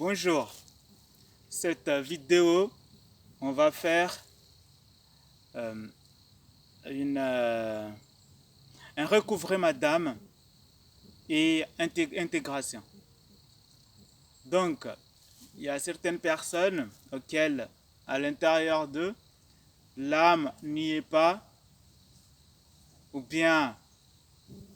Bonjour, cette vidéo, on va faire un recouvrement d'âme et intégration. Donc, il y a certaines personnes auxquelles, à l'intérieur d'eux, l'âme n'y est pas, ou bien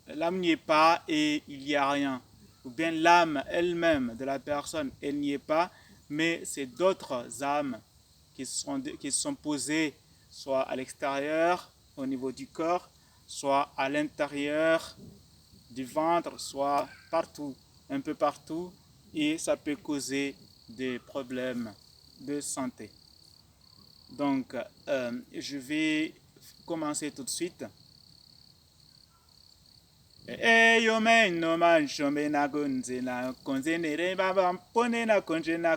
l'âme n'y est pas et il n'y a rien, ou bien l'âme elle-même de la personne, elle n'y est pas, mais c'est d'autres âmes qui sont posées soit à l'extérieur, au niveau du corps, soit à l'intérieur du ventre, soit partout, un peu partout, et ça peut causer des problèmes de santé. Donc, je vais commencer tout de suite. Eyo men no man shombe na gonzena konzenere baba pone na konjena.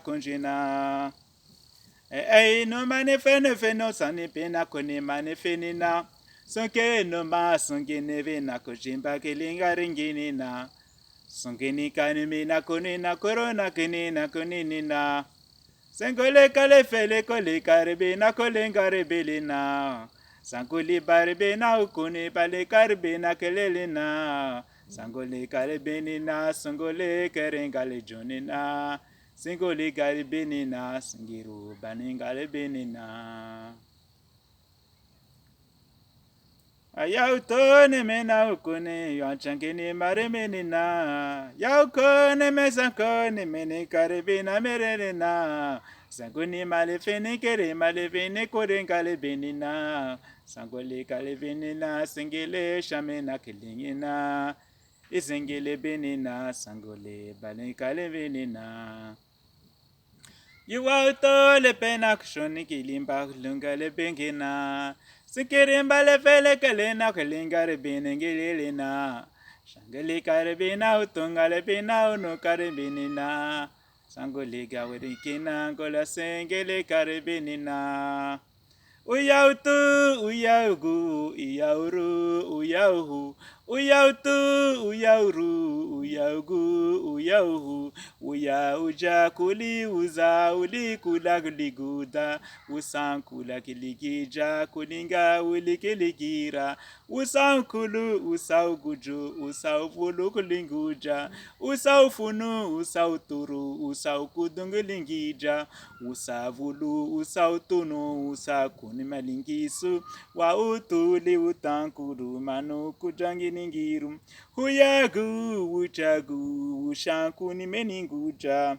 No mane fene no sane pena kone mane fene na. Sonke no ma songe neve na kojimba kelinga ringini na. Songe ni kanime na kone na korona kene na kone ni na. Sengole kale fele kole karebe na kolenga rebele na. Sangoli barbe na ukune bale karbe na kelele na. Sangole karbe ni na sangole kerengale jone na. Singoli karbe ni na singiru baningale bene na. Ayautone mena ukune yanchangeni mare menina. Yaukone mesankone mene karbe na merene na. Sangoni male fene kere male fene korengale benina. Sangole kale benina singele shamena kilingina. Isingele benina sangole bale kale benina. Yuauto le pena kushoni kilimba lunga le bengina. Sikirimba le fele kalena kalinga le benengele na. Shangale karabina utunga le bina unu karabinina. Sangole gawarikina gola sengele karabinina. Uyautu, uyaugu, uyauru, uyauhu. Uyautu, uyauru, uyaugu, uyauhu. Uyauja kuli uza uli kula kuliguda. Usankula kiligija kulinga uli kiligira. Usankulu usauguju usaufulu kulinguja. Usaufunu usauturu usaukudungulingija. Usavulu usautunu usakuni malingisu. Wa utuli utankuru manu kujanginingiru. Huyagu uchagu ushankuni meninguja.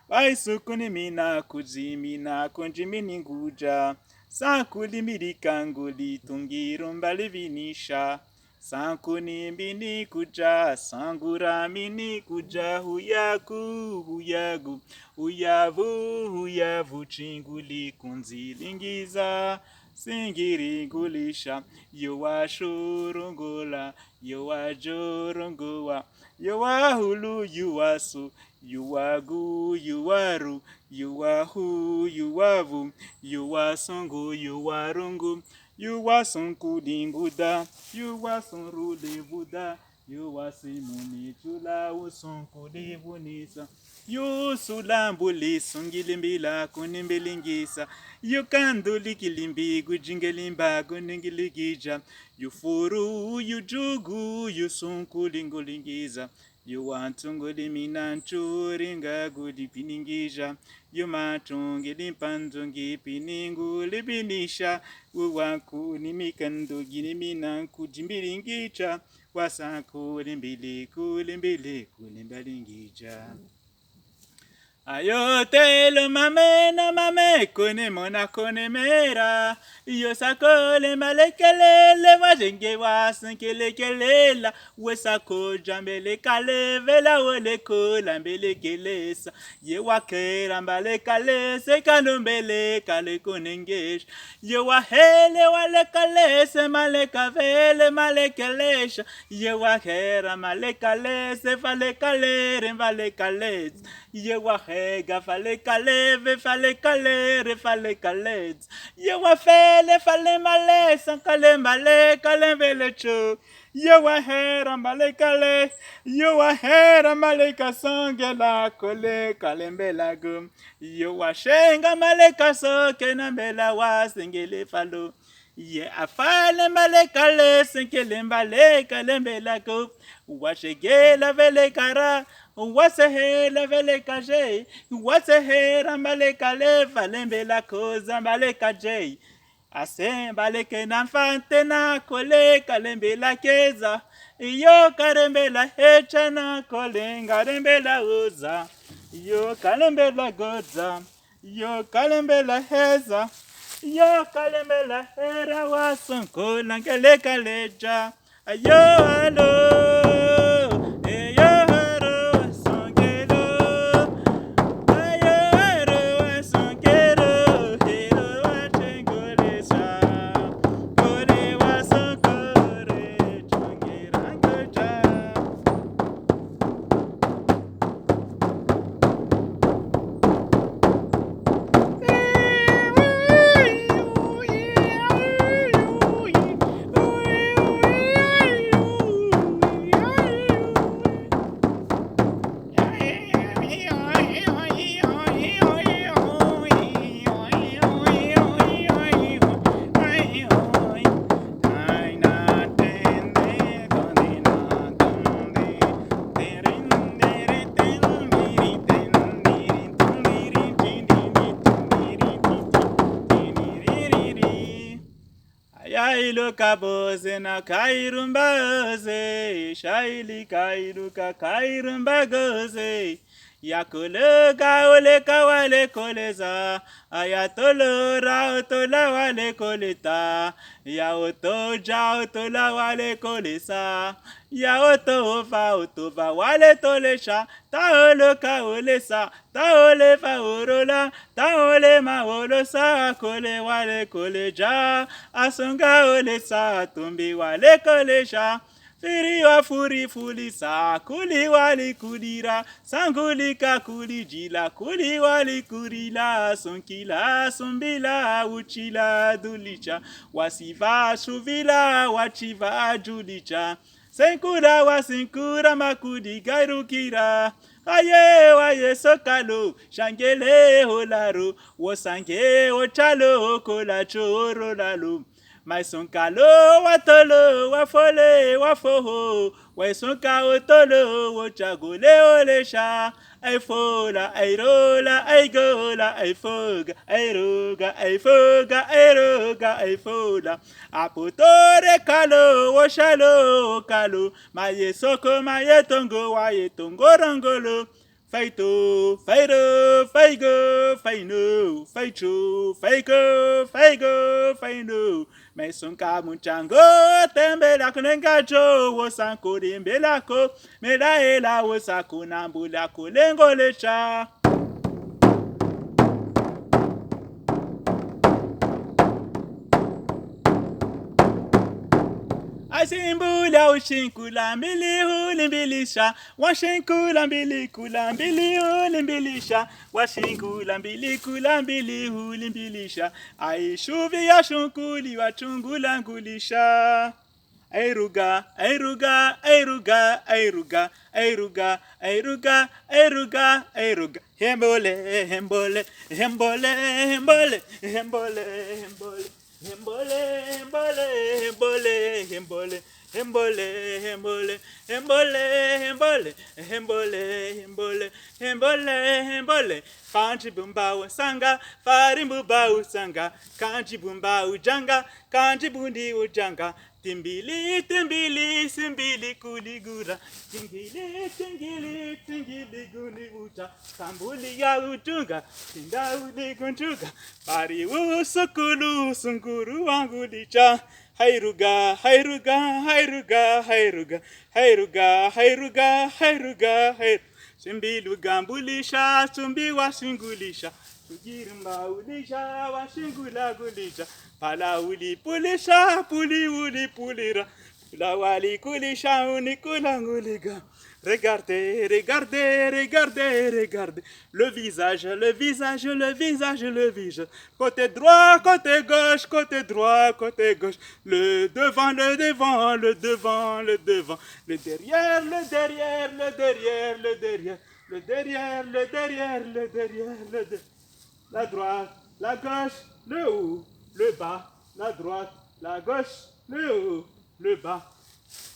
Waisukuni mina kujimina kunjimininguja. Sankuli mirikanguli tungiru mbali vinisha. Sankuni mini kuja, sangura mini kuja, huyagu, huyagu, huyavu chinguli kunzilingiza, singiringulisha, yowa shurungula, yowa jorungua, yowa hulu, yuwasu, yuwagu, yuwaru, yuwahu, yuwavu, yuwasungu, yuwarungu, yuwasunku dinguda, yuwasunru debuda, yuwasimuni chula usunku debunisa, yusulambuli sungilimbila kunimbilingisa, yukanduli kilimbi gujingelimba guningiligija, yufuru yujugu yusunku lingulingiza, yuwantunguli minanchuringa gudipiningija, yumatungili panzungi pininguli binisha, uwaku nimikandu ginimina kujimbilingicha, wasaku limbili kulimbalingija. Ayote lo mame na mame kone mona kone mera. Yo sako le malekele le wajenge wasankele kelela. We sako jambele kale vela wele kola mbele kelesa. Ye wakera mbale kale se kanumbele kale konengesh. Ye wahele wale kale se maleka vele malekelesha. Ye wakera male kale se vale kale vale kale. Yewa hega fale kaleve fale kalere fale kalez. Yewa fele fale male san kale male kale vele cho. Yewa hera male kale. Yewa hera male kasongela kole kale mbela gum. Yewa shenga male kaso kena mbela wa singele falo. Ye afale male kale singele mbale kale mbela gum. Washegela vele kara. Wasehela vele kaje, wasehera maleka leva lembe la koza maleka jay. Ase baleke na fante na kole kalembe la keza. Yo karembe la hecha na kole ngarembe la uza. Yo kalembe la goza, yo kalembe la heza. Yo kalembe la hera wasonko langele kaleja. Ayo alo. Shailu kaboze na kairumbaze, shaili kairuka kairumbagoze. Yakule kaole kawale koleza, ayatolo raotola wale koleta, yaoto jaotola wale kolesa, yaoto va wale tolesha, taolo kaolesa, taole faorola, taole maolosa, kole wale koleja, asunga olesa, tumbi wale kolesha. Firi wa furi fulisa, kuli wali kulira, sangulika kulijila, kuli wali kulila, sonkila, sombila, uchila, dulicha, wasiva, shuvila, wachiva, julicha, senkura wa senkura makudi gairukira, aye sokalo, shangele holaro, wosange ochalo, kola choro lalo. Mais son kalo watolo wafole wafoho wesonka otolo wochagole olesha aifola airola aigola aifoga airoga aifoga airoga aifola apotore kalo woshalo kalo maye soko maye tongo waye tongo rangolo. Faito, fairo, faigo, faino, faicho, faigo, faigo, faino. Mais son kamunchango, tembela kunengajo, wosanko dimbelako, mela ela wosako nambula kulengo lecha. Asimbula ushinkula mbili hulimbilisha, washinkula mbili kula mbili hulimbilisha, washinkula mbili kula mbili hulimbilisha, aishuvi ya shunkuli wachungula ngulisha. Airuga, airuga, airuga, airuga, airuga, airuga, airuga, airuga, hembole, hembole, hembole, hembole, hembole, hembole. Hembole, hembole, hembole, hembole, hembole, hembole, hembole, hembole, hembole, hembole, hembole, hembole. Kanji bumba sanga, fari bumba sanga, kanji bumba ujanga, kanji bundi ujanga. Timbili, timbili, simbili kuligura. Tingili, tingili, tingili guliuta. Sambuli ya utunga, tinga uligunjuga. Pari usukulu, sunguru wangulicha. Hairuga, hairuga, hairuga, hairuga, hairuga, hairuga, hairuga, hairuga. Simbilu gambulisha, sumbi wasingulisha. Tugirimba ulisha, wasingula gulisha. Pala uli pulisha, puli uli pulira. Pula wali kulisha, unikula nguliga. Regardez, regardez, regardez, regardez. Le visage, le visage, le visage, le visage. Côté droit, côté gauche, côté droit, côté gauche. Le devant, le devant, le devant, le devant. Le derrière, le derrière, le derrière, le derrière. Le derrière, le derrière, le derrière, le derrière. La droite, la gauche, le haut, le bas. La droite, la gauche, le haut, le bas.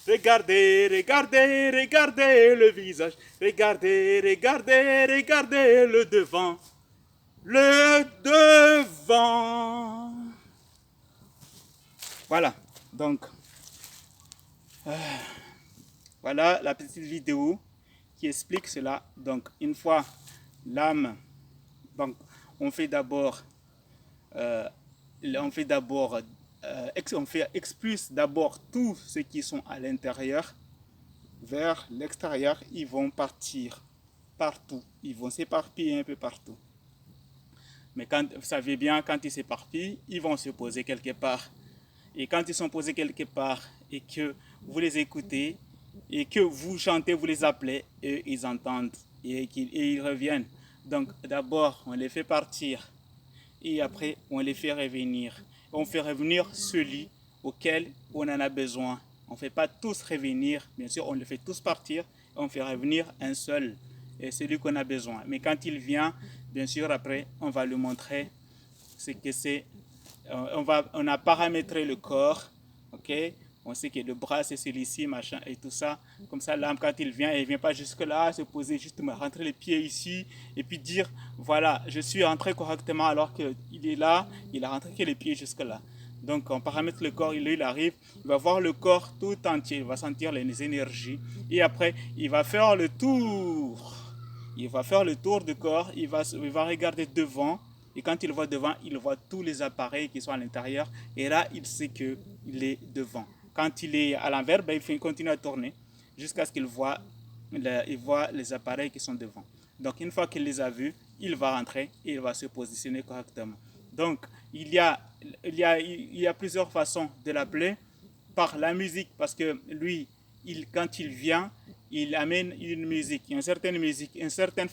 Regardez, regardez, regardez le visage. Regardez, regardez, regardez le devant. Le devant. Voilà, donc, voilà la petite vidéo qui explique cela. Donc, une fois l'âme, donc, on fait d'abord on fait expulse d'abord tous ceux qui sont à l'intérieur vers l'extérieur. Ils vont partir partout, ils vont s'éparpiller un peu partout. Mais quand vous savez bien, quand ils s'éparpillent, ils vont se poser quelque part. Et quand ils sont posés quelque part et que vous les écoutez et que vous chantez, vous les appelez, eux ils entendent et ils reviennent. Donc d'abord on les fait partir et après on les fait revenir. On fait revenir celui auquel on en a besoin. On ne fait pas tous revenir, bien sûr on les fait tous partir, on fait revenir un seul, et celui qu'on a besoin. Mais quand il vient, bien sûr après on va lui montrer ce que c'est. On a paramétré le corps, ok? On sait que le bras c'est celui-ci, machin et tout ça. Comme ça, l'âme quand il ne vient pas jusque là, se poser, juste me rentrer les pieds ici et puis dire, voilà, je suis rentré correctement alors qu'il est là, il a rentré que les pieds jusque là. Donc on paramètre le corps, il arrive, il va voir le corps tout entier, il va sentir les énergies et après il va faire le tour. Il va faire le tour du corps, il va regarder devant. Et quand il voit devant, il voit tous les appareils qui sont à l'intérieur. Et là, il sait qu'il est devant. Quand il est à l'envers, ben, il continue à tourner jusqu'à ce qu'il voit les appareils qui sont devant. Donc, une fois qu'il les a vus, il va rentrer et il va se positionner correctement. Donc, il y a plusieurs façons de l'appeler. Par la musique, parce que lui, quand il vient, il amène une musique, une certaine musique, une certaine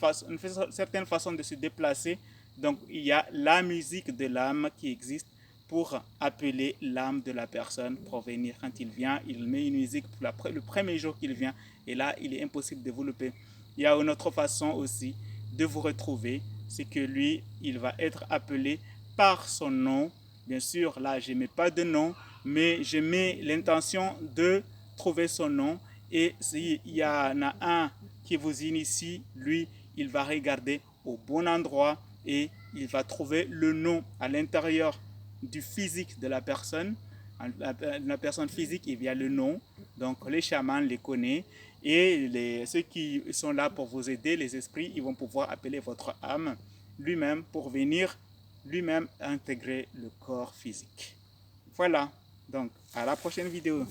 façon de se déplacer. Donc il y a la musique de l'âme qui existe pour appeler l'âme de la personne pour venir. Quand il vient, il met une musique pour le premier jour qu'il vient, et là il est impossible de vous louper. Il y a une autre façon aussi de vous retrouver, c'est que lui, il va être appelé par son nom. Bien sûr, là je ne mets pas de nom, mais je mets l'intention de trouver son nom. Et s'il y en a un qui vous initie, lui, il va regarder au bon endroit et il va trouver le nom à l'intérieur du physique de la personne. La personne physique, il y a le nom. Donc les chamans les connaissent et ceux qui sont là pour vous aider, les esprits, ils vont pouvoir appeler votre âme lui-même pour venir lui-même intégrer le corps physique. Voilà, donc à la prochaine vidéo.